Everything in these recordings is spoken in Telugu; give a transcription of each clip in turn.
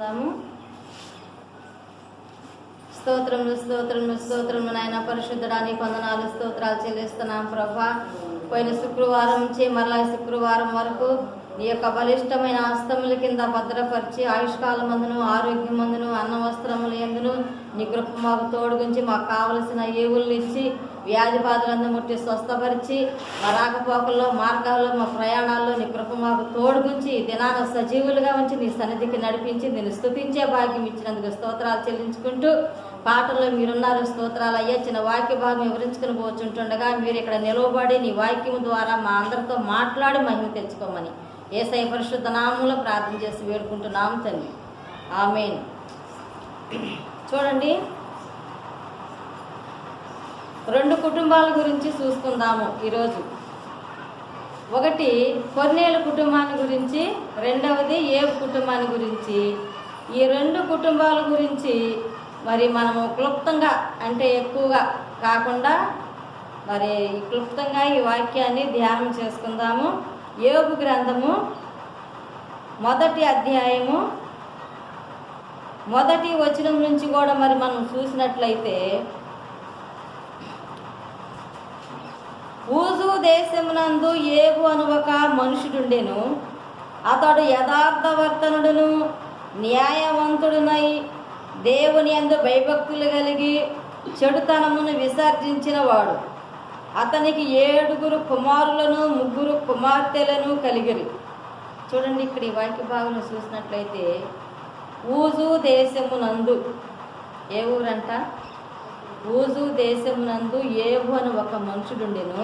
ఉందాము. స్తోత్రములు స్తోత్రములు స్తోత్రములు నాయన పరిశుద్ధడానికి వందనాలు స్తోత్రాలు చెల్లిస్తున్నాం ప్రభా. పోయిన శుక్రవారం నుంచి మరలా శుక్రవారం వరకు నీ యొక్క బలిష్టమైన హస్తముల కింద భద్రపరిచి ఆయుష్కాలం మందును ఆరోగ్యం మందును అన్న వస్త్రములు ఎందును నీ కృప మాకు తోడుగుంచి మాకు కావలసిన ఏవులను ఇచ్చి వ్యాధి బాధలందు ముట్టి స్వస్థపరిచి మా రాకపోకల్లో మార్గాల్లో మా ప్రయాణాల్లో నీ కృప మాకు తోడుగుంచి దినాన సజీవులుగా ఉంచి నీ సన్నిధికి నడిపించి నేను స్తుతించే భాగ్యం ఇచ్చినందుకు స్తోత్రాలు చెల్లించుకుంటూ పాటల్లో మీరున్నారు స్తోత్రాలు అయ్యా. చిన్న వాక్య భాగం వివరించుకుని పోచుంటుండగా మీరు ఇక్కడ నిలవబడి నీ వాక్యం ద్వారా మా అందరితో మాట్లాడి మహిమ తెచ్చుకోమని యేసయ్య పరిశుద్ధ నామములో ప్రార్థన చేసి వేడుకుంటున్నాం తండ్రి, ఆమేన్. చూడండి, 2 కుటుంబాల గురించి చూసుకుందాము ఈరోజు. ఒకటి కొర్నేలు కుటుంబాన్ని గురించి, రెండవది ఏబు కుటుంబాన్ని గురించి. ఈ 2 కుటుంబాల గురించి మరి మనము క్లుప్తంగా అంటే ఎక్కువగా కాకుండా మరి క్లుప్తంగా ఈ వాక్యాన్ని ధ్యానం చేసుకుందాము. యోబు గ్రంథము 1వ అధ్యాయము 1వ వచనం నుంచి కూడా మరి మనం చూసినట్లయితే, ఊజు దేశమునందు ఏబు అను ఒక మనుషుడుండెను. అతడు యథార్థవర్తనుడును న్యాయవంతుడునై దేవుని యందు భయభక్తులు కలిగి చెడుతనమును విసర్జించిన వాడు. అతనికి 7 కుమారులను 3 కుమార్తెలను కలిగిరి. చూడండి, ఇక్కడ ఈ వాక్య భాగంలో చూసినట్లయితే ఊజు దేశమునందు, ఏ ఊరంట? ఊజు దేశమునందు ఏబు అని ఒక మనుషుడుండెను.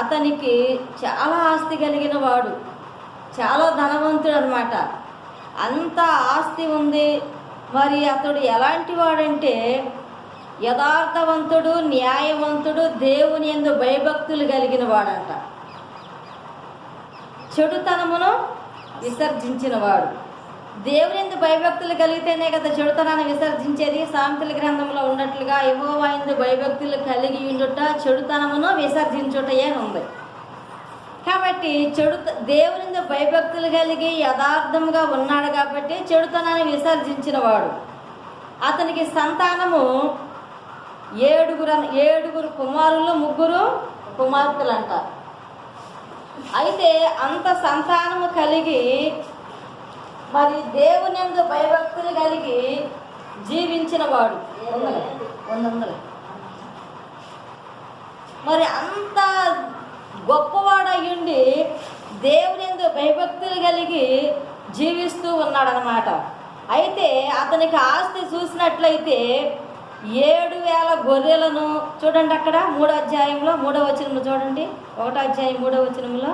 అతనికి చాలా ఆస్తి కలిగిన వాడు, చాలా ధనవంతుడు అనమాట. అంత ఆస్తి ఉంది. మరి అతడు ఎలాంటి వాడంటే యథార్థవంతుడు, న్యాయవంతుడు, దేవుని యందు భయభక్తులు కలిగిన వాడంట. చెడుతనమును విసర్జించిన వాడు. దేవుని యందు భయభక్తులు కలిగితేనే కదా చెడుతనాన్ని విసర్జించేది. సామెతల గ్రంథంలో ఉన్నట్లుగా యెహోవా యందు భయభక్తులు కలిగి ఉండుట చెడుతనమును విసర్జించుటయే ఉంది. కాబట్టి దేవుని యందు భయభక్తులు కలిగి యథార్థంగా ఉన్నాడు కాబట్టి చెడుతనాన్ని విసర్జించిన వాడు. అతనికి సంతానము 7 కుమారులు 3 కుమార్తెలంట. అయితే అంత సంతానము కలిగి మరి దేవుని యందు భయభక్తులు కలిగి జీవించిన వాడు. మరి అంత గొప్పవాడయ్యుండి దేవుని యందు భయభక్తులు కలిగి జీవిస్తూ ఉన్నాడనమాట. అయితే అతనికి ఆస్తి చూసినట్లయితే 7,000 గొర్రెలను, చూడండి అక్కడ 3వ అధ్యాయంలో 3వ వచనంలో చూడండి, 1వ అధ్యాయం 3వ వచనంలో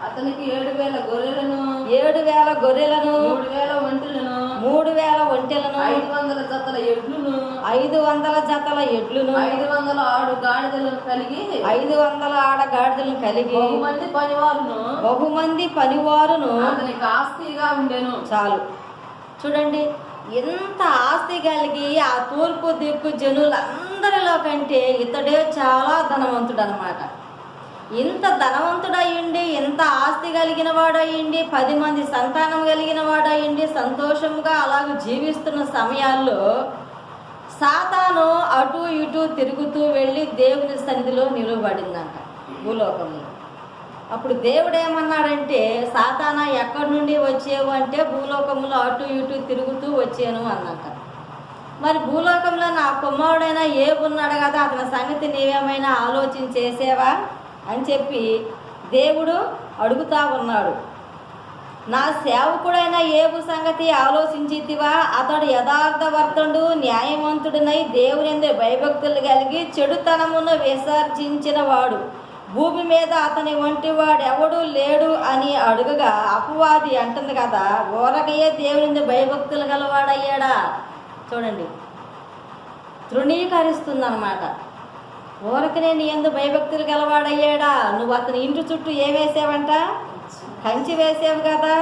అతనికి 7,000 గొర్రెలను 7,000 గొర్రెలను 3,000 ఒంటెలను 3,000 ఒంటెలను 500 జతల ఎడ్లను 500 జతల ఎడ్లను 500 ఆడు గాడిదలను కలిగి 500 ఆడగాడిదలను కలిగి బహుమంది పనివారును అతనికి ఆస్తిగా ఉండెను. చాలు, చూడండి, ఎంత ఆస్తి కలిగి ఆ తూర్పు దిక్కు జనులందరిలో కంటే ఇతడే చాలా ధనవంతుడు అనమాట. ఇంత ధనవంతుడయ్యండి, ఇంత ఆస్తి కలిగిన వాడయ్యండి, 10 మంది సంతానం కలిగిన వాడయ్యండి, సంతోషంగా అలాగ జీవిస్తున్న సమయాల్లో సాతాను అటు ఇటు తిరుగుతూ వెళ్ళి దేవుని సన్నిధిలో నిలువబడిందంట భూలోకంలో. అప్పుడు దేవుడు ఏమన్నాడంటే, సాతానా ఎక్కడి నుండి వచ్చేవు అంటే భూలోకంలో అటు ఇటు తిరుగుతూ వచ్చాను అన్నట్ట. మరి భూలోకంలో నా కుమారుడైనా ఏబున్నాడు కదా, అతని సంగతి నీవేమైనా ఆలోచన చేసేవా అని చెప్పి దేవుడు అడుగుతా ఉన్నాడు. నా సేవకుడైన ఏబు సంగతి ఆలోచించితివా? అతడు యథార్థవర్తుడు న్యాయవంతుడినై దేవుని యందు భయభక్తులు కలిగి చెడుతనమును విసర్జించిన వాడు. భూమి మీద అతని వంటి వాడు ఎవడు లేడు అని అడుగగా అపవాది అంటుంది కదా, ఊరకయే దేవుని యందు భయభక్తులు గలవాడయ్యాడా. చూడండి, తృణీకరిస్తుంది అన్నమాట. ఊరకనే నీ యందు భయభక్తులు గలవాడయ్యాడా? నువ్వు అతని ఇంటి చుట్టూ ఏం వేసావంట? కంచి వేసావు కదా.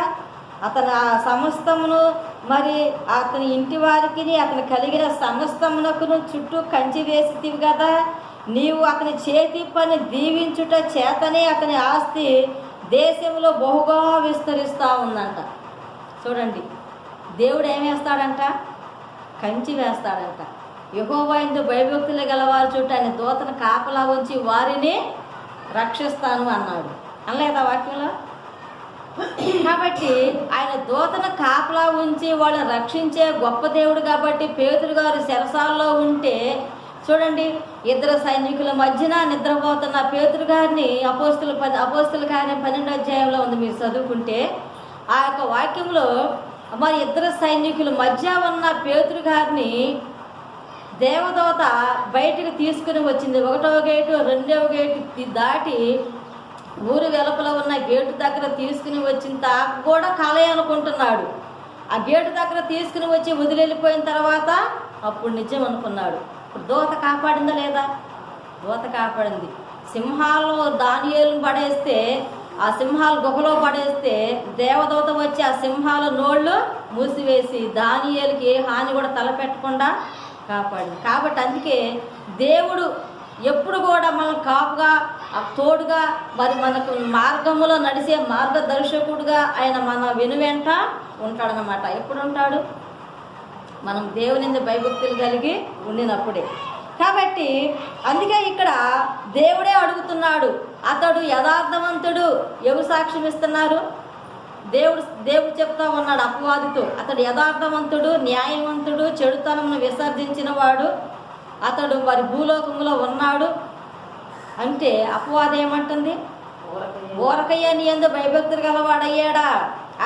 అతను ఆ సమస్తమును మరి అతని ఇంటి వారికి అతను కలిగిన సమస్తమునకును చుట్టూ కంచి వేసితివి కదా. నీవు అతని చేతి పని దీవించుట చేతనే అతని ఆస్తి దేశంలో బహుగా విస్తరిస్తూ ఉందంట. చూడండి, దేవుడు ఏం వేస్తాడంట? కంచి వేస్తాడంట. యెహోవా యందు భయభక్తులు గలవారి చుట్టూ ఆయన దూతను కాపలా ఉంచి వారిని రక్షిస్తాను అన్నాడు. అనలేదా వాక్యంలో? కాబట్టి ఆయన దూతను కాపలా ఉంచి వాళ్ళని రక్షించే గొప్ప దేవుడు. కాబట్టి పేతురు గారు చెరసాలలో ఉంటే చూడండి, ఇద్దరు సైనికుల మధ్యన నిద్రపోతున్న పేతురు గారిని అపోస్తుల కార్యం 12వ అధ్యాయంలో ఉంది, మీరు చదువుకుంటే ఆ యొక్క వాక్యంలో మరి ఇద్దరు సైనికుల మధ్య ఉన్న పేతురు గారిని దేవదూత బయటికి తీసుకుని వచ్చింది. 1వ గేటు 2వ గేటు దాటి ఊరు వెలుపల ఉన్న గేటు దగ్గర తీసుకుని వచ్చిన తాకు కూడా కాలే అనుకుంటున్నాడు. ఆ గేటు దగ్గర తీసుకుని వచ్చి వదిలిపోయిన తర్వాత అప్పుడు నిజం అనుకున్నాడు. ఇప్పుడు దూత కాపాడిందా లేదా? దూత కాపాడింది. సింహాల్లో దానియేలును పడేస్తే, ఆ సింహాల గుహలో పడేస్తే దేవదూత వచ్చి ఆ సింహాల నోళ్ళు మూసివేసి దానియేలుకి ఏ హాని కూడా తలపెట్టకుండా కాపాడింది. కాబట్టి అందుకే దేవుడు ఎప్పుడు కూడా మనం కాపుగా తోడుగా మరి మనకు మార్గంలో నడిచే మార్గదర్శకుడుగా ఆయన మన వెనువెంట ఉంటాడనమాట. ఎప్పుడు ఉంటాడు? మనం దేవుని భయభక్తులు కలిగి ఉండినప్పుడే. కాబట్టి అందుకే ఇక్కడ దేవుడే అడుగుతున్నాడు, అతడు యథార్థవంతుడు. ఎవరు సాక్ష్యం ఇస్తున్నారు? దేవుడు చెప్తా ఉన్నాడు అపవాదితో, అతడు యథార్థవంతుడు, న్యాయవంతుడు, చెడుతనమును విసర్జించిన వాడు, అతడు మరి భూలోకంలో ఉన్నాడు అంటే అపవాదం ఏమంటుంది? ఊరకయ్య నీ యందు భయభక్తులు గలవాడయ్యాడా?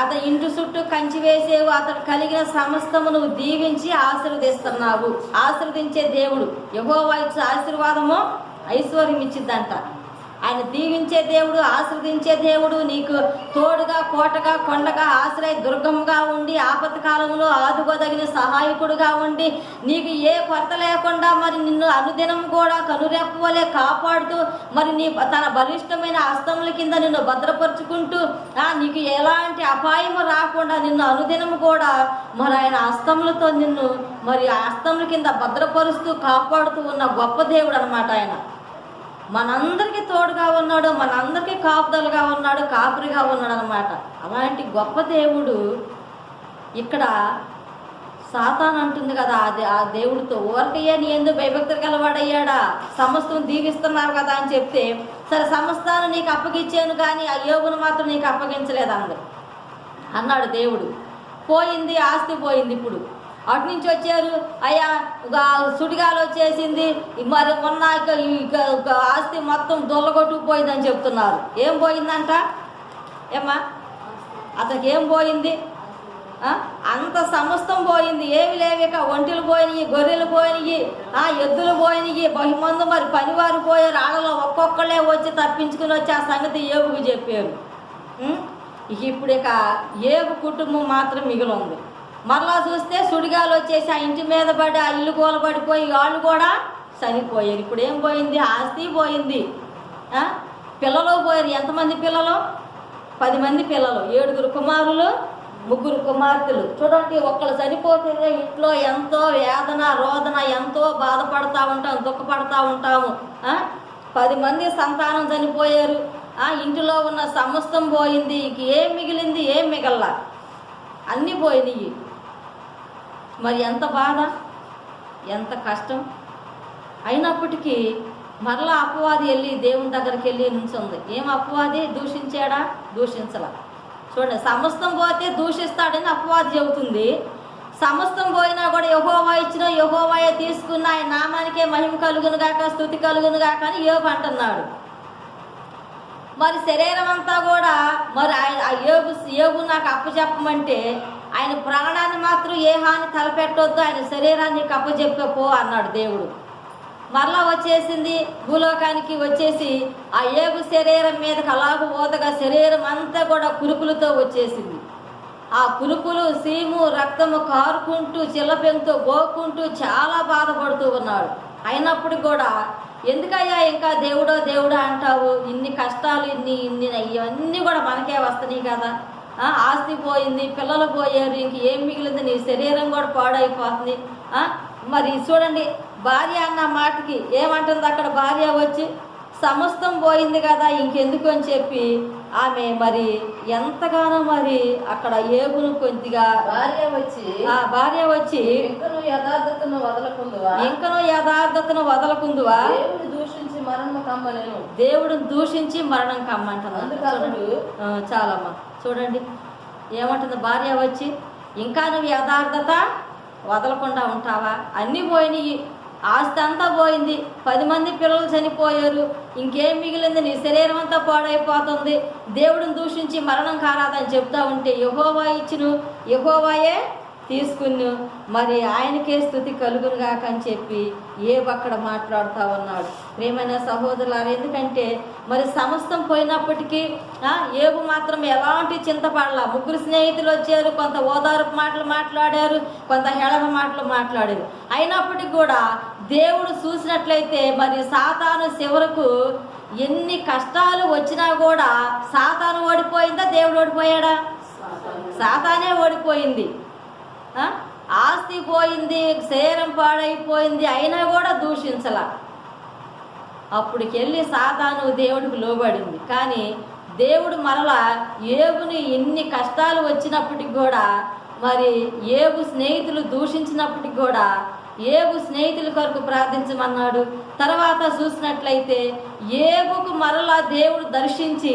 అతని ఇంటి చుట్టూ కంచి వేసేవు, అతడు కలిగిన సమస్తము నువ్వు దీవించి ఆశీర్వదిస్తున్నావు. ఆశీర్వదించే దేవుడు యెహోవా ఇచ్చే ఆశీర్వాదము ఐశ్వర్యం ఇచ్చిద్దంట. ఆయన దీవించే దేవుడు, ఆశీర్వదించే దేవుడు, నీకు తోడుగా కోటగా కొండగా ఆశ్రయ దుర్గంగా ఉండి ఆపత్తి కాలంలో ఆదుకోదగిన సహాయకుడుగా ఉండి నీకు ఏ కొరత లేకుండా మరి నిన్ను అనుదినం కూడా కనురెప్పవలే కాపాడుతూ మరి నీ తన బలిష్టమైన హస్తముల కింద నిన్ను భద్రపరుచుకుంటూ నీకు ఎలాంటి అపాయము రాకుండా నిన్ను అనుదినం కూడా మరి ఆయన హస్తములతో నిన్ను మరి ఆ హస్తముల కింద భద్రపరుస్తూ కాపాడుతూ ఉన్న గొప్ప దేవుడు అనమాట. ఆయన మనందరికీ తోడుగా ఉన్నాడు, మనందరికీ కాపుదలుగా ఉన్నాడు, కాపురిగా ఉన్నాడు అనమాట. అలాంటి గొప్ప దేవుడు ఇక్కడ సాతాను అంటుంది కదా ఆ దేవుడితో, ఊరకయ్యా నీ యందు భయభక్తులు గలవాడయ్యాడా, సమస్తం దీవిస్తున్నారు కదా అని చెప్తే, సరే సమస్తాన్ని నీకు అప్పగించాను కానీ ఆ యోగును మాత్రం నీకు అప్పగించలేదు అన్నాడు దేవుడు. పోయింది, ఆస్తి పోయింది. ఇప్పుడు అటు నుంచి వచ్చారు, అయ్యా సుడిగాలు వచ్చేసింది, మరి మొన్న ఆస్తి మొత్తం దొల్లగొట్టుకుపోయిందని చెప్తున్నారు. ఏం పోయిందంట? ఏమ్మా అతనికి ఏం పోయింది? అంత సమస్తం పోయింది. ఏమి లేవిక ఒంటెలు పోయినాయి, గొర్రెలు పోయినాయి, ఎద్దులు పోయినాయి, బహుమంది మరి పనివారు పోయారు. ఆడలో ఒక్కొక్కళ్ళే వచ్చి తప్పించుకుని వచ్చి ఆ సంగతి ఏబుకు చెప్పారు. ఇప్పుడు ఇక ఏబు కుటుంబం మాత్రం మిగిలి ఉంది. మరలా చూస్తే సుడిగాలు వచ్చేసి ఆ ఇంటి మీద పడి ఆ ఇల్లు కూలబడిపోయి వాళ్ళు కూడా చనిపోయారు. ఇప్పుడు ఏం పోయింది? ఆస్తి పోయింది, పిల్లలు పోయారు. ఎంతమంది పిల్లలు? 10 మంది పిల్లలు, 7 కుమారులు, 3 కుమార్తెలు. చూడండి, ఒక్కళ్ళు చనిపోతే ఇంట్లో ఎంతో వేదన రోదన, ఎంతో బాధపడతా ఉంటాము, దుఃఖపడతా ఉంటాము. 10 మంది సంతానం చనిపోయారు. ఇంటిలో ఉన్న సమస్తం పోయింది. ఇక ఏం మిగిలింది? ఏం మిగల్లా, అన్నీ పోయినాయి. మరి ఎంత బాధ, ఎంత కష్టం. అయినప్పటికీ మరలా అపవాది వెళ్ళి దేవుని దగ్గరికి వెళ్ళి నుంచుంది. ఏం అపవాది దూషించాడా? దూషించలా. చూడండి, సమస్తం పోతే దూషిస్తాడని అపవాది చెబుతుంది. సమస్తం పోయినా కూడా యెహోవా ఇచ్చిన యెహోవాయే తీసుకున్న ఆయన నామానికే మహిమ కలుగును గాక, స్తుతి కలుగును గాక అని యోబు అంటున్నాడు. మరి శరీరం అంతా కూడా మరి ఆయన యోబు నాకు అప్పచెప్పమంటే ఆయన ప్రాణాన్ని మాత్రం ఏ హాని తలపెట్టొద్దు, ఆయన శరీరాన్ని అప్పచెప్పపో అన్నాడు దేవుడు. మరలా వచ్చేసింది, భూలోకానికి వచ్చేసి ఆ యోబు శరీరం మీదకి అలాగూ ఓదగా శరీరం అంతా కూడా కురుపులతో వచ్చేసింది. ఆ కురుపులు, సీము, రక్తము కారుకుంటూ చిల్లపెంతో గోక్కుంటూ చాలా బాధపడుతూ ఉన్నాడు. అయినప్పుడు కూడా ఎందుకయ్యా ఇంకా దేవుడో దేవుడా అంటావు? ఇన్ని కష్టాలు ఇవన్నీ కూడా మనకే వస్తున్నాయి కదా. ఆస్తి పోయింది, పిల్లలు పోయారు, ఇంక ఏం మిగిలింది? నీ శరీరం కూడా పాడైపోతుంది. మరి చూడండి, భార్య అన్న మాటకి ఏమంటుంది అక్కడ భార్య వచ్చి, సమస్తం పోయింది కదా ఇంకెందుకు అని చెప్పి ఆమె మరి ఎంతగానో మరి అక్కడ ఏగును కొద్దిగా భార్య వచ్చి ఆ భార్య వచ్చి ఇంకను యథార్థతను వదలకుందువా ఇంకనో యథార్థతను వదలకుందువా దేవుడు దూషించి మరణము కమ్మలేను దేవుడిని దూషించి మరణం కమ్మంటున్నాడు. అందుకు అతడు చాలమ్మా చూడండి ఏమంటుంది భార్య వచ్చి, ఇంకా నువ్వు యథార్థత వదలకుండా ఉంటావా? అన్నీ పోయినాయి, ఆస్తి అంతా పోయింది, 10 మంది పిల్లలు చనిపోయారు, ఇంకేం మిగిలింది? నీ శరీరం అంతా పాడైపోతుంది, దేవుడిని దూషించి మరణం కారాదని చెప్తా ఉంటే యెహోవా ఇచ్చును, యెహోవాయే తీసుకుని మరి ఆయనకే స్తుతి కలుగునుగాక అని చెప్పి అక్కడ మాట్లాడుతూ ఉన్నాడు. ప్రియమైన సహోదరులారు, ఎందుకంటే మరి సమస్తం పోయినప్పటికీ ఏబు మాత్రం ఎలాంటి చింతపడలా. 3 స్నేహితులు వచ్చారు, కొంత ఓదార్పు మాటలు మాట్లాడారు, కొంత హేళన మాటలు మాట్లాడారు. అయినప్పటికీ కూడా దేవుడు చూసినట్లయితే మరి సాతాను చివరకు ఎన్ని కష్టాలు వచ్చినా కూడా సాతాను ఓడిపోయిందా, దేవుడు ఓడిపోయాడా? సాతానే ఓడిపోయింది. ఆస్తి పోయింది, శరీరం పాడైపోయింది, అయినా కూడా దూషించల. అప్పటికెళ్ళి సాతాను దేవుడికి లోబడింది. కానీ దేవుడు మరలా ఏబుని ఎన్ని కష్టాలు వచ్చినప్పటికి కూడా మరి ఏబు స్నేహితులు దూషించినప్పటికి కూడా ఏబు స్నేహితుల కొరకు ప్రార్థించమన్నాడు. తర్వాత చూసినట్లయితే ఏబుకు మరలా దేవుడు దర్శించి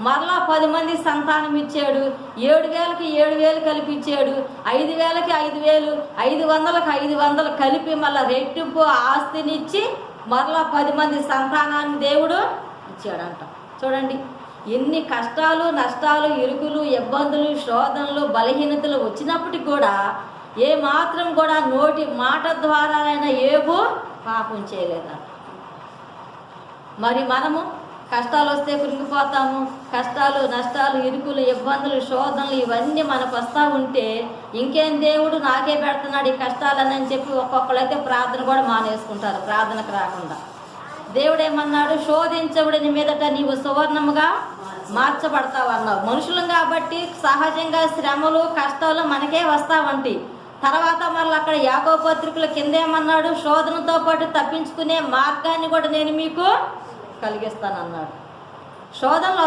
మరలా 10 మంది సంతానం ఇచ్చాడు. 7,000కి 7,000 కలిపిచ్చాడు, 5,000కి 5,000, 500కి 500 కలిపి మళ్ళా రెట్టింపు ఆస్తినిచ్చి మరలా 10 మంది సంతానాన్ని దేవుడు ఇచ్చాడంట. చూడండి ఎన్ని కష్టాలు, నష్టాలు, ఇరుకులు, ఇబ్బందులు, శోధనలు, బలహీనతలు వచ్చినప్పటికి కూడా ఏ మాత్రం కూడా నోటి మాట ద్వారానైనా ఏబు పాపం చేయలేదంట. మరి మనము కష్టాలు వస్తే కృంగిపోతాము. కష్టాలు, నష్టాలు, ఇరుకులు, ఇబ్బందులు, శోధనలు ఇవన్నీ మనకు వస్తూ ఉంటే ఇంకేం దేవుడు నాకే పెడుతున్నాడు ఈ కష్టాలని చెప్పి ఒక్కొక్కరైతే ప్రార్థన కూడా మానేసుకుంటారు, ప్రార్థనకు రాకుండా. దేవుడు ఏమన్నాడు? శోధించబడిన మీదట నీవు సువర్ణముగా మార్చబడతావు అన్నావు. మనుషులం కాబట్టి సహజంగా శ్రమలు, కష్టాలు మనకే వస్తావంటి. తర్వాత మళ్ళీ అక్కడ యాకోబు పత్రికల కింద ఏమన్నాడు? శోధనతో పాటు తప్పించుకునే మార్గాన్ని కూడా నేను మీకు కలిగిస్తానన్నాడు. శోధనలు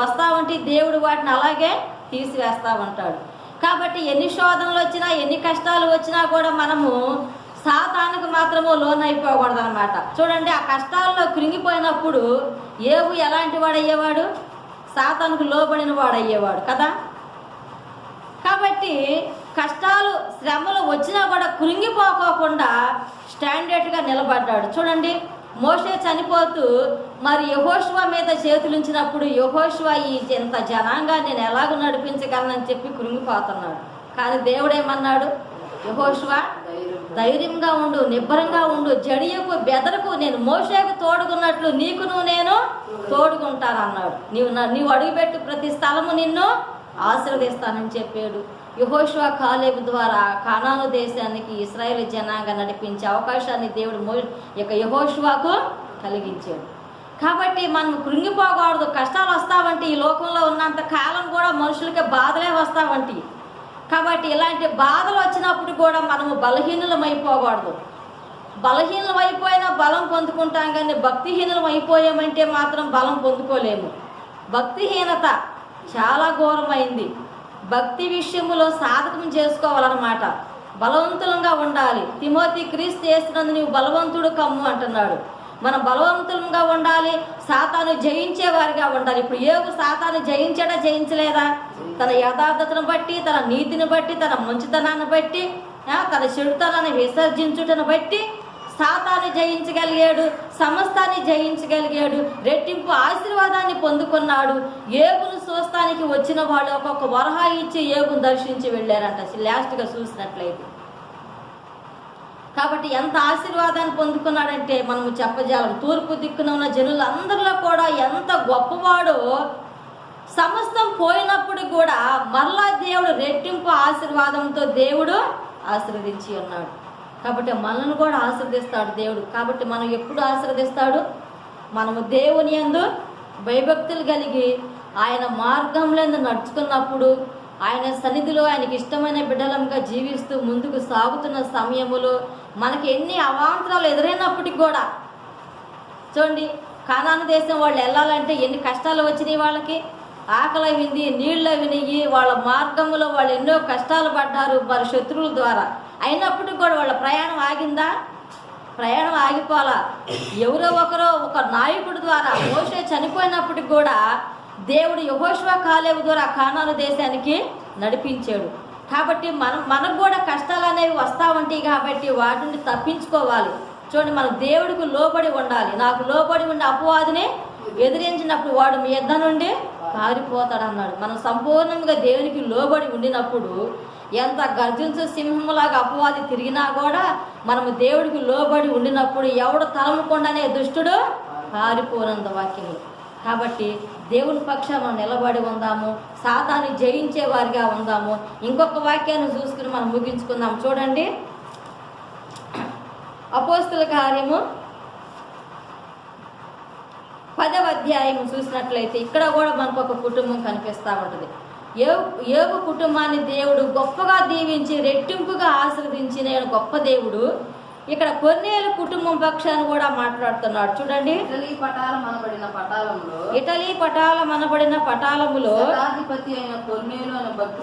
వస్తావంటి దేవుడు వాటిని అలాగే తీసివేస్తామంటాడు. కాబట్టి ఎన్ని శోధనలు వచ్చినా, ఎన్ని కష్టాలు వచ్చినా కూడా మనము సాతానుకు మాత్రము లోనైపోకూడదు అనమాట. చూడండి ఆ కష్టాల్లో కృంగిపోయినప్పుడు ఏబు ఎలాంటి వాడు అయ్యేవాడు? సాతానుకు లోబడిన వాడు అయ్యేవాడు కదా. కాబట్టి కష్టాలు, శ్రమలు వచ్చినా కూడా కృంగిపోకోకుండా స్టాండర్డ్గా నిలబడ్డాడు. చూడండి మోషే చనిపోతూ మరి యెహోషువ మీద చేతులుంచినప్పుడు యెహోషువ ఈ ఇంత జనాంగాన్ని నేను ఎలాగో నడిపించగలనని చెప్పి కృంగిపోతున్నాడు. కానీ దేవుడేమన్నాడు? యెహోషువ ధైర్యంగా ఉండు, నిబ్బరంగా ఉండు, జడియకు బెదరకు, నేను మోషేకు తోడుకున్నట్లు నీకును నేను తోడుకుంటానన్నాడు. నీవు అడుగుపెట్టు ప్రతి స్థలము నిన్ను ఆశీర్వదిస్తానని చెప్పాడు. యెహోషువ కాలేబు ద్వారా కానాను దేశానికి ఇశ్రాయేలు జనాంగా నడిపించే అవకాశాన్ని దేవుడు యెహోషువకు కలిగించాడు. కాబట్టి మనం కృంగిపోకూడదు. కష్టాలు వస్తావంటే ఈ లోకంలో ఉన్నంత కాలం కూడా మనుషులకి బాధలే వస్తావంటి. కాబట్టి ఇలాంటి బాధలు వచ్చినప్పుడు కూడా మనము బలహీనులం అయిపోకూడదు. బలహీనం అయిపోయినా బలం పొందుకుంటాం, కానీ భక్తిహీనులం అయిపోయామంటే మాత్రం బలం పొందుకోలేము. భక్తిహీనత చాలా ఘోరమైంది. భక్తి విషయంలో సాధకం చేసుకోవాలన్నమాట. బలవంతులంగా ఉండాలి. తిమోతి క్రీస్తు చేస్తున్నందు నీవు బలవంతుడు కమ్ము అంటున్నాడు. మనం బలవంతులంగా ఉండాలి, సాతాను జయించేవారిగా ఉండాలి. ఇప్పుడు ఏబు సాతాను జయించాడా, జయించలేదా? తన యథార్థతను బట్టి, తన నీతిని బట్టి, తన మంచితనాన్ని బట్టి, తన చెడుతనాన్ని విసర్జించుటను బట్టి సాతాను జయించగలిగాడు, సమస్తాన్ని జయించగలిగాడు, రెట్టింపు ఆశీర్వాదాన్ని పొందుకున్నాడు. ఏబును చూస్తానికి వచ్చిన వాళ్ళు ఒక్కొక్క వరహా ఇచ్చి ఏబును దర్శించి వెళ్ళారంట లాస్ట్గా చూసినట్లయితే. కాబట్టి ఎంత ఆశీర్వాదాన్ని పొందుకున్నాడంటే మనము చెప్పజాలం. తూర్పు దిక్కున ఉన్న జనులందరిలో కూడా ఎంత గొప్పవాడో, సమస్తం పోయినప్పుడు కూడా మరలా దేవుడు రెట్టింపు ఆశీర్వాదంతో దేవుడు ఆశీర్వదించి ఉన్నాడు. కాబట్టి మనల్ని కూడా ఆశీర్వదిస్తాడు దేవుడు. కాబట్టి మనం ఎప్పుడు ఆశీర్వదిస్తాడు? మనము దేవుని యందు భయభక్తులు కలిగి ఆయన మార్గంలో నడుచుకున్నప్పుడు, ఆయన సన్నిధిలో ఆయనకి ఇష్టమైన బిడ్డలంగా జీవిస్తూ ముందుకు సాగుతున్న సమయంలో మనకి ఎన్ని అవాంతరాలు ఎదురైనప్పటికి కూడా, చూడండి కానాను దేశం వాళ్ళు వెళ్ళాలంటే ఎన్ని కష్టాలు వచ్చినాయి వాళ్ళకి. ఆకలి అయింది, నీళ్ళు అవినయ్యి, వాళ్ళ మార్గంలో వాళ్ళు ఎన్నో కష్టాలు పడ్డారు వారి శత్రువుల ద్వారా. అయినప్పటికీ కూడా వాళ్ళ ప్రయాణం ఆగిందా? ప్రయాణం ఆగిపోలా. ఎవరో ఒకరో ఒక నాయకుడి ద్వారా మోషే చనిపోయినప్పటికి కూడా దేవుడు యెహోషువ కాలేబు ద్వారా కానాను దేశానికి నడిపించాడు. కాబట్టి మనకు కూడా కష్టాలు అనేవి వస్తూ ఉంటాయి. కాబట్టి వాటి నుండి తప్పించుకోవాలి. చూడండి, మనం దేవుడికి లోబడి ఉండాలి. నాకు లోబడి ఉండే అపవాదిని ఎదిరించినప్పుడు వాడు మీ యుద్ధ నుండి పారిపోతాడు అన్నాడు. మనం సంపూర్ణంగా దేవునికి లోబడి ఉండినప్పుడు ఎంత గర్జించు సింహంలాగా అపవాది తిరిగినా కూడా మనము దేవుడికి లోబడి ఉండినప్పుడు ఎవడు తలముకుండానే దుష్టుడు పారిపోనంద వాక్యములు. కాబట్టి దేవుని పక్షాన మనం నిలబడి ఉందాము, సాతాన్ని జయించే వారిగా ఉందాము. ఇంకొక వాక్యాన్ని చూసుకుని మనం ముగించుకుందాం. చూడండి, అపోస్తుల కార్యము 10వ అధ్యాయం చూసినట్లయితే ఇక్కడ కూడా మనకు ఒక కుటుంబం కనిపిస్తూ ఉంటుంది. యోబు కుటుంబాన్ని దేవుడు గొప్పగా దీవించి రెట్టింపుగా ఆశీర్వదించిన గొప్ప దేవుడు ఇక్కడ కొర్నేలు కుటుంబం పక్షాన్ని కూడా మాట్లాడుతున్నాడు. చూడండి, ఇటలీ పటాలం అనబడిన పటాలములో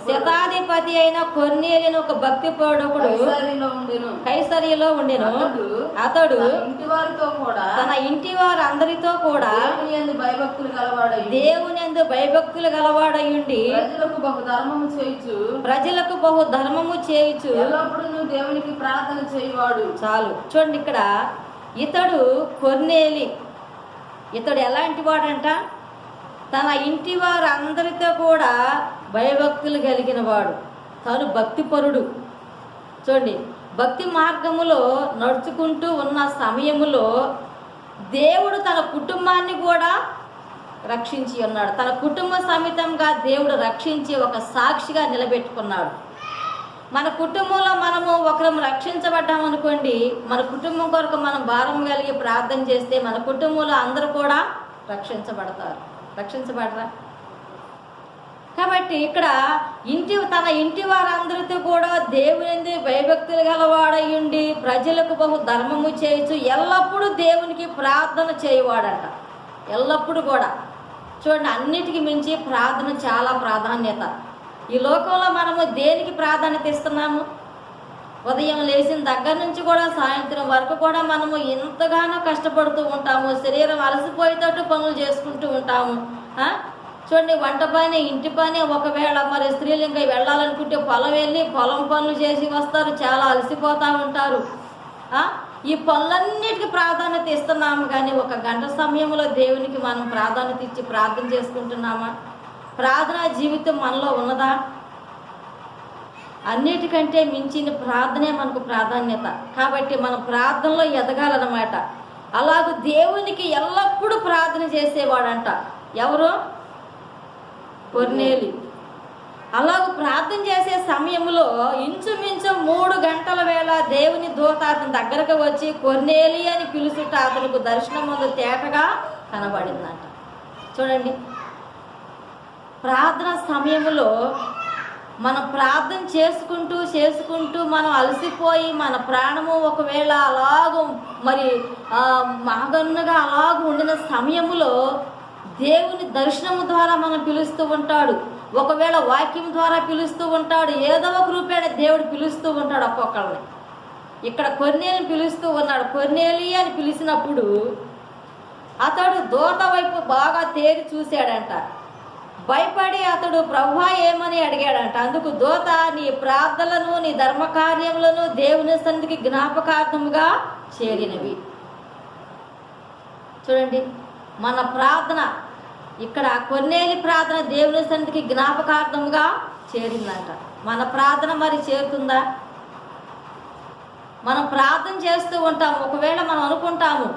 శతాధిపతి అయిన కొర్నేలు ఒక భక్తి పరుడొకడు కైసరిలో ఉండెను. అతడు తన ఇంటి వారు అందరితో కూడా దేవుని యందు భయభక్తులు గలవాడయుండి ప్రజలకు బహు ధర్మము చేయుచు దేవునికి ప్రార్థన చేయవాడు. చాలు. చూడండి, ఇక్కడ ఇతడు కొర్నేలి. ఇతడు ఎలాంటి వాడంట? తన ఇంటి వారు అందరితో కూడా భయభక్తులు కలిగిన వాడు. తను భక్తిపరుడు. చూడండి, భక్తి మార్గములో నడుచుకుంటూ ఉన్న సమయములో దేవుడు తన కుటుంబాన్ని కూడా రక్షించి ఉన్నాడు. తన కుటుంబ సమేతంగా దేవుడు రక్షించి ఒక సాక్షిగా నిలబెట్టుకున్నాడు. మన కుటుంబంలో మనము ఒకరం రక్షించబడ్డామనుకోండి, మన కుటుంబం కొరకు మనం భారం కలిగి ప్రార్థన చేస్తే మన కుటుంబంలో అందరూ కూడా రక్షించబడరా? కాబట్టి ఇక్కడ తన ఇంటి వారందరితో కూడా దేవుని భయభక్తులు గలవాడయుండి ప్రజలకు బహు ధర్మము చేయొచ్చు, ఎల్లప్పుడూ దేవునికి ప్రార్థన చేయవాడంట. ఎల్లప్పుడూ కూడా. చూడండి, అన్నిటికీ మించి ప్రార్థన చాలా ప్రాధాన్యత. ఈ లోకంలో మనము దేనికి ప్రాధాన్యత ఇస్తున్నాము? ఉదయం లేచిన దగ్గర నుంచి కూడా సాయంత్రం వరకు కూడా మనము ఎంతగానో కష్టపడుతూ ఉంటాము. శరీరం అలసిపోయేటట్టు పనులు చేసుకుంటూ ఉంటాము. చూడండి, వంట పని, ఇంటి పని, ఒకవేళ మరి స్త్రీలు ఇంకా వెళ్ళాలనుకుంటే పొలం వెళ్ళి పొలం పనులు చేసి వస్తారు, చాలా అలసిపోతూ ఉంటారు. ఈ పనులన్నిటికీ ప్రాధాన్యత ఇస్తున్నాము, కానీ ఒక గంట సమయంలో దేవునికి మనం ప్రాధాన్యత ఇచ్చి ప్రార్థన చేసుకుంటున్నామా? ప్రార్థనా జీవితం మనలో ఉన్నదా? అన్నిటికంటే మించిన ప్రార్థనే మనకు ప్రాధాన్యత. కాబట్టి మనం ప్రార్థనలో ఎదగాలన్నమాట. అలాగూ దేవునికి ఎల్లప్పుడూ ప్రార్థన చేసేవాడంట. ఎవరు? కొర్నేలి. అలాగూ ప్రార్థన చేసే సమయంలో ఇంచుమించు 3 గంటల వేళ దేవుని దూత అతని దగ్గరకు వచ్చి కొర్నేలి అని పిలుచుట అతనికి దర్శనం ముందు తేటగా కనబడిందంట. చూడండి, ప్రార్థన సమయంలో మనం ప్రార్థన చేసుకుంటూ మనం అలసిపోయి మన ప్రాణము ఒకవేళ అలాగూ మరి మహగన్నుగా అలాగూ ఉండిన సమయంలో దేవుని దర్శనము ద్వారా మనం పిలుస్తూ ఉంటాడు. ఒకవేళ వాక్యం ద్వారా పిలుస్తూ ఉంటాడు. ఏదో ఒక రూపేణ దేవుడు పిలుస్తూ ఉంటాడు ఒక్కొక్కరిని. ఇక్కడ కొర్నేలిని పిలుస్తూ ఉన్నాడు. కొర్నేలి అని పిలిచినప్పుడు అతడు దూత వైపు బాగా తేరి చూశాడంట. భయపడి అతడు ప్రభువా ఏమని అడిగాడంట. అందుకు దూత, నీ ప్రార్థనలను నీ ధర్మకార్యములను దేవుని సన్నిధికి జ్ఞాపకార్థముగా చేరినవి. చూడండి, మన ప్రార్థన ఇక్కడ కొర్నేలి ప్రార్థన దేవుని సన్నిధికి జ్ఞాపకార్థముగా చేరిందంట. మన ప్రార్థన మరి చేరుతుందా? మనం ప్రార్థన చేస్తూ ఉంటాము. ఒకవేళ మనం అనుకుంటాము,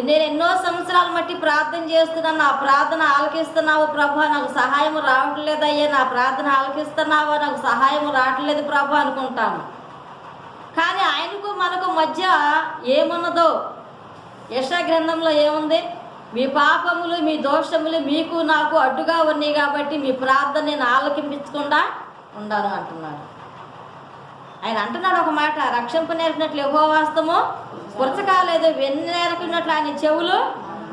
నేను ఎన్నో సంవత్సరాల మట్టి ప్రార్థన చేస్తున్నాను, నా ప్రార్థన ఆలకిస్తున్నావు ప్రభా, నాకు సహాయం రావట్లేదయ్యా, నా ప్రార్థన ఆలకిస్తున్నావా, నాకు సహాయం రావట్లేదు ప్రభా అనుకుంటాము. కానీ ఆయనకు మనకు మధ్య ఏమున్నదో యెషయా గ్రంథంలో ఏముంది? మీ పాపములు మీ దోషములు మీకు నాకు అడ్డుగా ఉన్నాయి కాబట్టి మీ ప్రార్థన నేను ఆలకించకుండా ఉండాను అంటున్నాడు. ఆయన అంటున్నాడు ఒక మాట, రక్షింప నేర్పినట్లు యెహోవా హస్తము కురచకాలేదు, వెన్నెరకున్నట్లు ఆయన చెవులు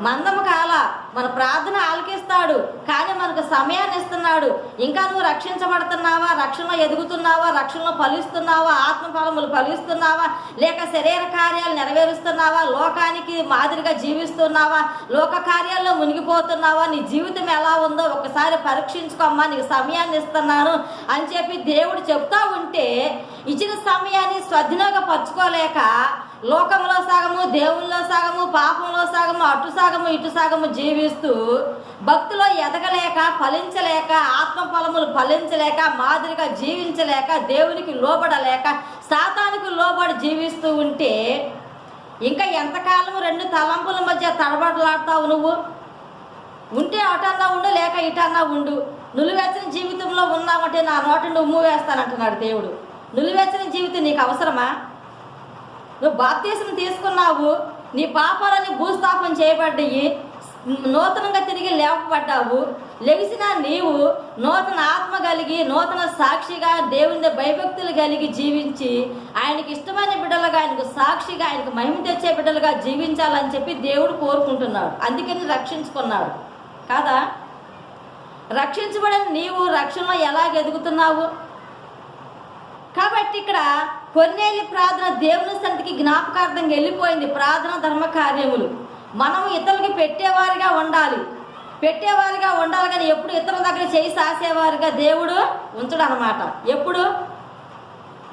మందము కాల. మన ప్రార్థన ఆలకిస్తాడు. కానీ మనకు సమయాన్ని ఇస్తున్నాడు. ఇంకా నువ్వు రక్షించబడుతున్నావా, రక్షణలో ఎదుగుతున్నావా, రక్షణలో ఫలిస్తున్నావా, ఆత్మఫలములు ఫలిస్తున్నావా, లేక శరీర కార్యాలు నెరవేరుస్తున్నావా, లోకానికి మాదిరిగా జీవిస్తున్నావా, లోక కార్యాల్లో మునిగిపోతున్నావా, నీ జీవితం ఎలా ఉందో ఒకసారి పరీక్షించుకోమ్మా, నీకు సమయాన్ని ఇస్తున్నాను అని చెప్పి దేవుడు చెప్తా ఉంటే ఇచ్చిన సమయాన్ని స్వధినోగపరచుకోలేక లోకంలో సగము, దేవుల్లో సగము, పాపంలో సగము, అటు సగము ఇటు సగము జీవిస్తూ భక్తిలో ఎదగలేక, ఫలించలేక, ఆత్మఫలములు ఫలించలేక, మాదిరిగా జీవించలేక, దేవునికి లోబడలేక, సాతానికి లోబడి జీవిస్తూ ఉంటే ఇంకా ఎంతకాలము రెండు తలంపుల మధ్య తడబడలాడతావు నువ్వు? ఉంటే అటన్నా ఉండు, లేక ఇటన్నా ఉండు. నులివెచ్చని జీవితంలో ఉన్నామంటే నా నోట నువ్వు వేస్తానంటున్నాడు దేవుడు. నులివెచ్చని జీవితం నీకు అవసరమా? నువ్వు బాప్తీసం తీసుకున్నావు, నీ పాపాలని భూస్థాపన చేయబడ్డాయి, నూతనంగా తిరిగి లేపబడ్డావు. లెగిసిన నీవు నూతన ఆత్మ కలిగి, నూతన సాక్షిగా, దేవుని భయభక్తులు కలిగి జీవించి ఆయనకి ఇష్టమైన బిడ్డలుగా, ఆయనకు సాక్షిగా, ఆయనకు మహిమ తెచ్చే బిడ్డలుగా జీవించాలని చెప్పి దేవుడు కోరుకుంటున్నాడు. అందుకని రక్షించుకున్నాడు కాదా? రక్షించబడిన నీవు రక్షణలో ఎలాగ ఎదుగుతున్నావు? కాబట్టి ఇక్కడ కొన్నేళ్ళ ప్రార్థన దేవుని సన్నిధికి జ్ఞాపకార్థంగా వెళ్ళిపోయింది. ప్రార్థన ధర్మ కార్యములు మనం ఇతరులకి పెట్టేవారిగా ఉండాలి, కానీ ఎప్పుడు ఇతరుల దగ్గర చేయి సాసేవారిగా దేవుడు ఉంచడు అనమాట. ఎప్పుడు?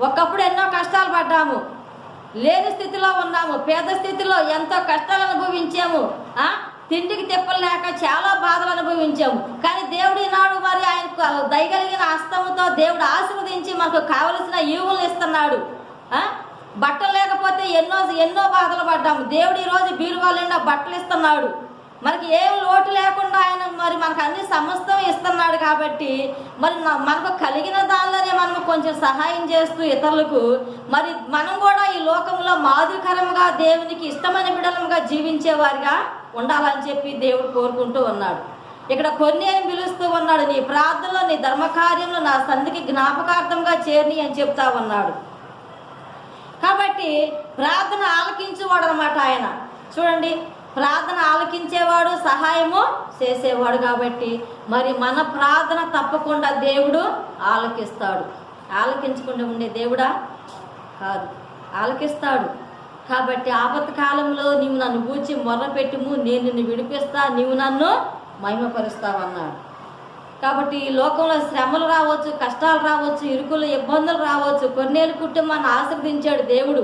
ఒకప్పుడు ఎన్నో కష్టాలు పడ్డాము, లేని స్థితిలో ఉన్నాము, పేద స్థితిలో ఎంతో కష్టాలు అనుభవించాము, తిండికి తిప్పలేక చాలా బాధలు అనుభవించాము. కానీ దేవుడు ఈనాడు మరి ఆయనకు దయగలిగిన హస్తముతో దేవుడు ఆశీర్వదించి మనకు కావలసిన ఈవులు ఇస్తున్నాడు. బట్టలు లేకపోతే ఎన్నో బాధలు పడ్డాము. దేవుడు ఈరోజు బీరువాళ్ళ నిండా బట్టలు ఇస్తున్నాడు. మనకి ఏం లోటు లేకుండా ఆయన మరి మనకు అన్ని సమస్తం ఇస్తున్నాడు. కాబట్టి మరి మనకు కలిగిన దానిలోనే మనం కొంచెం సహాయం చేస్తూ ఇతరులకు మరి మనం కూడా ఈ లోకంలో మాదిరికరంగా దేవునికి ఇష్టమైన బిడ్డలుగా జీవించేవారిగా ఉండాలని చెప్పి దేవుడు కోరుకుంటూ ఉన్నాడు. ఇక్కడ కొన్ని అని పిలుస్తూ ఉన్నాడు, నీ ప్రార్థనలో, నీ ధర్మకార్యంలో నా సంధికి జ్ఞాపకార్థంగా చేరిని అని చెప్తా ఉన్నాడు. కాబట్టి ప్రార్థన ఆలకించేవాడు అనమాట ఆయన. చూడండి, ప్రార్థన ఆలకించేవాడు, సహాయము చేసేవాడు. కాబట్టి మరి మన ప్రార్థన తప్పకుండా దేవుడు ఆలకిస్తాడు. ఆలకించకుండా ఉండే దేవుడా కాదు, ఆలకిస్తాడు. కాబట్టి ఆపత్తి కాలంలో నీవు నన్ను గూర్చి మొర్ర పెట్టుము, నేను నిన్ను విడిపిస్తా, నీవు నన్ను మహిమపరుస్తావన్నాడు. కాబట్టి ఈ లోకంలో శ్రమలు రావచ్చు, కష్టాలు రావచ్చు, ఇరుకులు ఇబ్బందులు రావచ్చు. కొన్నేళ్ళ కుటుంబాన్ని ఆశీర్వదించాడు దేవుడు.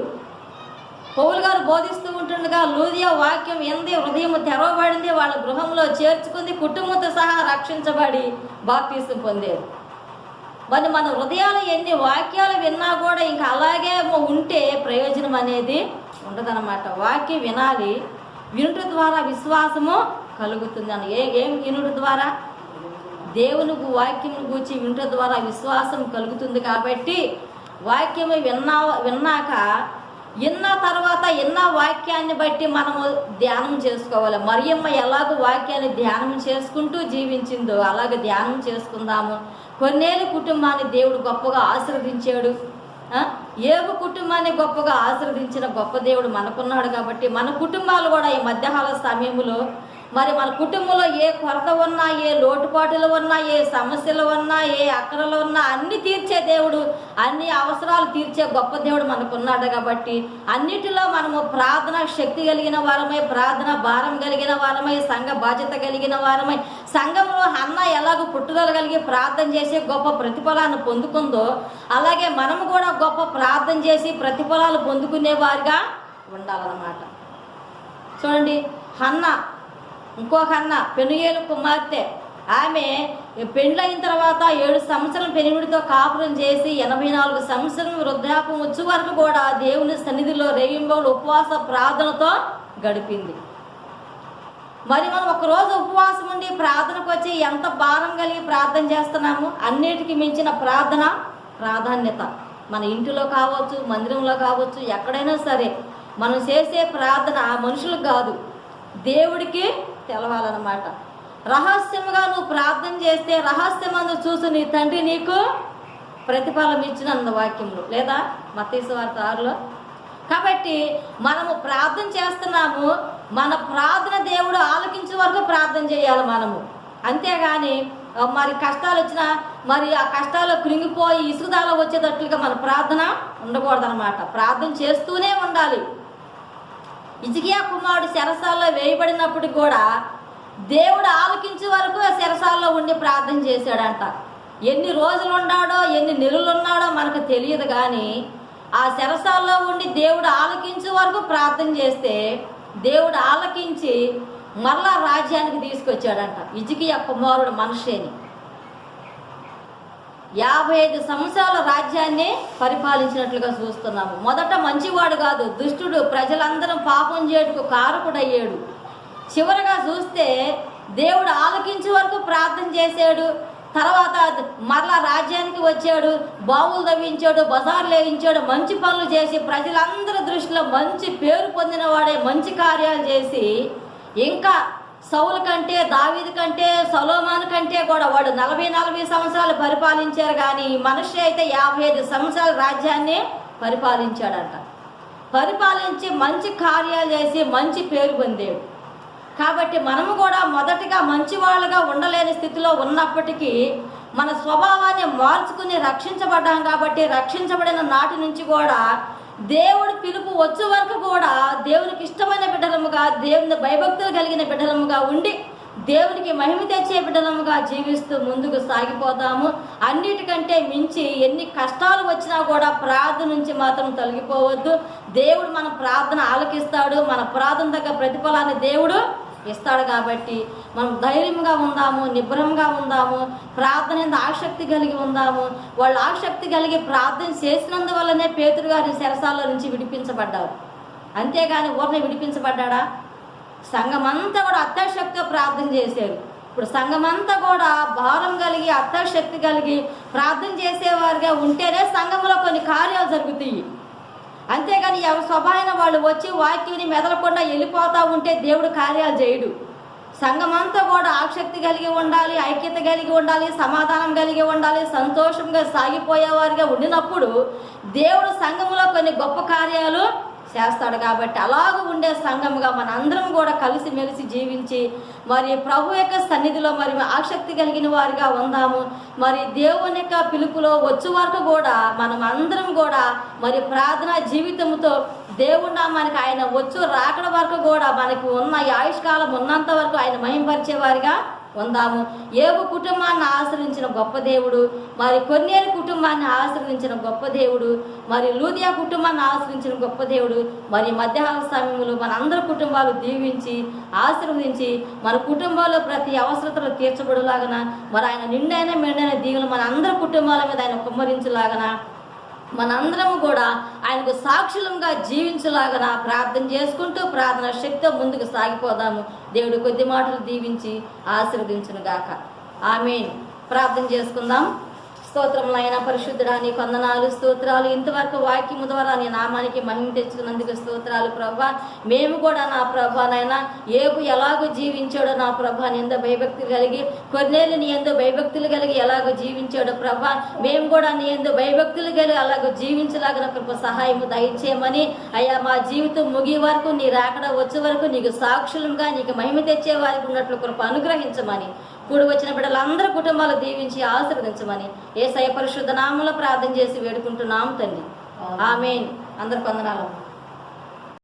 పౌలు గారు బోధిస్తూ ఉంటుండగా లూదియా వాక్యం ఎంది, హృదయం తెరవబడింది, వాళ్ళ గృహంలో చేర్చుకుంది, కుటుంబంతో సహా రక్షించబడి బాప్తీసం పొందారు. మరి మన హృదయాలు ఎన్ని వాక్యాలు విన్నా కూడా ఇంకా అలాగే ఉంటే ప్రయోజనం అనేది ఉండదన్నమాట. వాక్యం వినాలి, వినుట ద్వారా విశ్వాసము కలుగుతుంది అని. ఏం వినుట ద్వారా? దేవుని వాక్యం గూర్చి వినుట ద్వారా విశ్వాసం కలుగుతుంది. కాబట్టి వాక్యము విన్నాక విన్న తర్వాత విన్న వాక్యాన్ని బట్టి మనము ధ్యానం చేసుకోవాలి. మరియమ్మ ఎలాగో వాక్యాన్ని ధ్యానం చేసుకుంటూ జీవించిందో అలాగే ధ్యానం చేసుకుందాము. కొన్నేళ్ళ కుటుంబాన్ని దేవుడు గొప్పగా ఆశీర్వదించాడు. ఏబు కుటుంబాన్ని గొప్పగా ఆశీర్వదించిన గొప్ప దేవుడు మనకున్నాడు. కాబట్టి మన కుటుంబాలు కూడా ఈ మధ్యాహ్న సమయంలో మరి మన కుటుంబంలో ఏ కొరత ఉన్నా, ఏ లోటుపాటులు ఉన్నా, ఏ సమస్యలు ఉన్నా, ఏ అక్కడలు ఉన్నా అన్ని తీర్చే దేవుడు, అన్ని అవసరాలు తీర్చే గొప్ప దేవుడు మనకున్నాడు. కాబట్టి అన్నిటిలో మనము ప్రార్థన శక్తి కలిగిన వారమై, ప్రార్థన భారం కలిగిన వారమై, సంఘ బాధ్యత కలిగిన వారమై, సంఘంలో అన్న ఎలాగో పుట్టుదల కలిగి ప్రార్థన చేసి గొప్ప ప్రతిఫలాన్ని పొందుకుందో అలాగే మనము కూడా గొప్ప ప్రార్థన చేసి ప్రతిఫలాలు పొందుకునేవారుగా ఉండాలన్నమాట. చూడండి, హన్న, ఇంకొక అన్న పెనుయేలు కుమార్తె, ఆమె పెండ్లైన తర్వాత 7 సంవత్సరాలు పెనుగుడితో కాపురం చేసి 84 సంవత్సరం వృద్ధాపం వచ్చే వరకు కూడా దేవుని సన్నిధిలో రేయింబోలు ఉపవాస ప్రార్థనతో గడిపింది. మరి మనం ఒకరోజు ఉపవాసం ఉండి ప్రార్థనకు వచ్చి ఎంత భారం కలిగి ప్రార్థన చేస్తున్నాము? అన్నిటికీ మించిన ప్రాధాన్యత మన ఇంటిలో కావచ్చు, మందిరంలో కావచ్చు, ఎక్కడైనా సరే మనం చేసే ప్రార్థన ఆ మనుషులకు కాదు, దేవుడికి తెలవాలన్నమాట. రహస్యముగా నువ్వు ప్రార్థన చేస్తే రహస్యమందు చూసి నీ తండ్రి నీకు ప్రతిఫలం ఇచ్చిన వాక్యంలో లేదా మత్తయి సువార్త 6లో. కాబట్టి మనము ప్రార్థన చేస్తున్నాము, మన ప్రార్థన దేవుడు ఆలకించే వరకు ప్రార్థన చేయాలి మనము. అంతేగాని మరి కష్టాలు వచ్చినా మరి ఆ కష్టాలు కృంగిపోయి ఇసుగుదాలో వచ్చేటట్లుగా మన ప్రార్థన ఉండకూడదనమాట. ప్రార్థన చేస్తూనే ఉండాలి. హిజ్కియా కుమారుడు చెరసాల్లో వేయబడినప్పుడు కూడా దేవుడు ఆలకించే వరకు ఆ చెరసాల్లో ఉండి ప్రార్థన చేశాడంట. ఎన్ని రోజులు ఉన్నాడో ఎన్ని నెలలు ఉన్నాడో మనకు తెలియదు, కానీ ఆ చెరసాల్లో ఉండి దేవుడు ఆలకించే వరకు ప్రార్థన చేస్తే దేవుడు ఆలకించి మరలా రాజ్యానికి తీసుకొచ్చాడంట. హిజ్కియా కుమారుడు మనష్షేని 55 సంవత్సరాల రాజ్యాన్ని పరిపాలించినట్లుగా చూస్తున్నాము. మొదట మంచివాడు కాదు, దుష్టుడు, ప్రజలందరూ పాపం చేయుటకు కారకుడయ్యాడు. చివరగా చూస్తే దేవుడు ఆలకించే వరకు ప్రార్థన చేశాడు. తర్వాత మరలా రాజ్యానికి వచ్చాడు, బావులు తవ్వించాడు, బజార్లు వేయించాడు, మంచి పనులు చేసి ప్రజలందరి దృష్టిలో మంచి పేరు పొందిన వాడే మంచి కార్యాలు చేసి ఇంకా సౌలు కంటే, దావీదు కంటే, సొలొమోను కంటే కూడా వాడు 40 సంవత్సరాలు పరిపాలించారు. కానీ మనిషి అయితే 55 సంవత్సరాల రాజ్యాన్ని పరిపాలించాడంట. పరిపాలించి మంచి కార్యాలు చేసి మంచి పేరు పొందాడు. కాబట్టి మనము కూడా మొదటిగా మంచి వాళ్ళగా ఉండలేని స్థితిలో ఉన్నప్పటికీ మన స్వభావాన్ని మార్చుకుని రక్షించబడ్డాం. కాబట్టి రక్షించబడిన నాటి నుంచి కూడా దేవుడి పిలుపు వచ్చే వరకు కూడా దేవునికి ఇష్టమైన బిడ్డలముగా, దేవుని భయభక్తులు కలిగిన బిడ్డలముగా ఉండి దేవునికి మహిమ తెచ్చే బిడ్డలముగా జీవిస్తూ ముందుకు సాగిపోతాము. అన్నిటికంటే మించి ఎన్ని కష్టాలు వచ్చినా కూడా ప్రార్థన నుంచి మాత్రం తొలగిపోవద్దు. దేవుడు మన ప్రార్థన ఆలకిస్తాడు. మన ప్రార్థన తగ్గ ప్రతిఫలాన్ని దేవుడు ఇస్తాడు. కాబట్టి మనం ధైర్యంగా ఉందాము, నిబ్రంగా ఉందాము, ప్రార్థన మీద ఆసక్తి కలిగి ఉందాము. వాళ్ళు ఆసక్తి కలిగి ప్రార్థన చేసినందువల్లనే పేతురు గారి చెరసాల నుంచి విడిపించబడ్డారు. అంతేగాని ఊరిని విడిపించబడ్డా? సంఘమంతా కూడా అత్యాశక్తిగా ప్రార్థన చేశారు. ఇప్పుడు సంఘమంతా కూడా భారం కలిగి అత్యాశక్తి కలిగి ప్రార్థన చేసేవారుగా ఉంటేనే సంఘంలో కొన్ని కార్యాలు జరుగుతాయి. అంతేగాని ఎవరి స్వభావం వాళ్ళు వచ్చి వాక్యాన్ని మెదలకుండా వెళ్ళిపోతూ ఉంటే దేవుడు కార్యాలు చేయడు. సంఘమంతా కూడా ఆసక్తి కలిగి ఉండాలి, ఐక్యత కలిగి ఉండాలి, సమాధానం కలిగి ఉండాలి, సంతోషంగా సాగిపోయేవారుగా ఉండినప్పుడు దేవుడు సంఘంలో కొన్ని గొప్ప కార్యాలు చేస్తాడు. కాబట్టి అలాగ ఉండే సంఘముగా మన అందరం కూడా కలిసిమెలిసి జీవించి మరి ప్రభు యొక్క సన్నిధిలో మరి ఆసక్తి కలిగిన వారిగా ఉందాము. మరి దేవుని యొక్క పిలుపులో వచ్చే వరకు కూడా మనం అందరం కూడా మరి ప్రార్థనా జీవితంతో దేవుడు నామానికి ఆయన వచ్చు రాకడ వరకు కూడా మనకు ఉన్న ఆయుష్కాలం ఉన్నంత వరకు ఆయన మహింపరిచే వారిగా ఉందాము. యోబు కుటుంబాన్ని ఆశ్రయించిన గొప్ప దేవుడు, మరి కొన్నేరు కుటుంబాన్ని ఆశ్రయించిన గొప్ప దేవుడు, మరి లూదియా కుటుంబాన్ని ఆశ్రయించిన గొప్ప దేవుడు. మరి మధ్యాహ్న సమయంలో మన అందరి కుటుంబాలు దీవించి ఆశీర్వదించి మన కుటుంబాల్లో ప్రతి అవసరతలు తీర్చబడులాగన మరి ఆయన నిండైన మెండైన దీవులు మన అందరి కుటుంబాల మీద ఆయన కుమ్మరించులాగన మనందరము కూడా ఆయనకు సాక్షులంగా జీవించలాగన ప్రార్థన చేసుకుంటూ ప్రార్థన శక్తితో ముందుకు సాగిపోదాము. దేవుడు కొద్ది మాటలు దీవించి ఆశీర్వదించును గాక. ఆమేన్. ప్రార్థన చేసుకుందాం. స్తోత్రములైన పరిశుద్ధుడా నీకు వందనాలు, స్తోత్రాలు. ఇంతవరకు వాక్యము ద్వారా నీ నామానికి మహిమ తెచ్చుకున్నందుకు స్తోత్రాలు ప్రభా. మేము కూడా నా ప్రభా నైనా యోబు ఎలాగో జీవించాడో నా ప్రభా నీ ఎంతో భయభక్తులు కలిగి, కొన్నేళ్ళు నీ ఎంతో భయభక్తులు కలిగి ఎలాగో జీవించాడో ప్రభా మేము కూడా నీ ఎంతో భయభక్తులు కలిగి అలాగో జీవించలాగిన కృప సహాయము దయచేయమని అయ్యా మా జీవితం ముగి వరకు నీ రాకడ వచ్చే వరకు నీకు సాక్షులుగా నీకు మహిమ తెచ్చే వారికి ఉన్నట్లు కృప అనుగ్రహించమని కూడి వచ్చిన బిడ్డలందరూ కుటుంబాలు దీవించి ఆశీర్వదించమని యేసయ్య పరిశుద్ధ నామములో ప్రార్థన చేసి వేడుకుంటున్నాం తండ్రి. ఆమేన్. అందరికి వందనాలు.